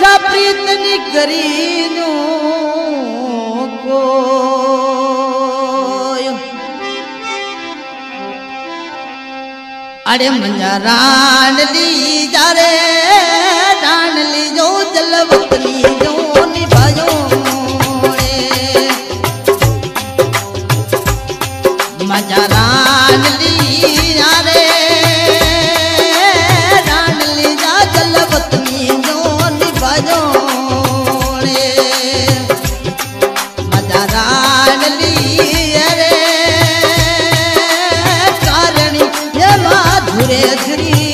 प्रीतनी करीनो को अरे मंजा रान ली जा रे रान ली जो जलवतनी जो निभायो रे मंजा रान ली जा रे रान ली जा जलवतनी जो निभायो रे मंजा रान ली रे कारी ये माधुरे श्री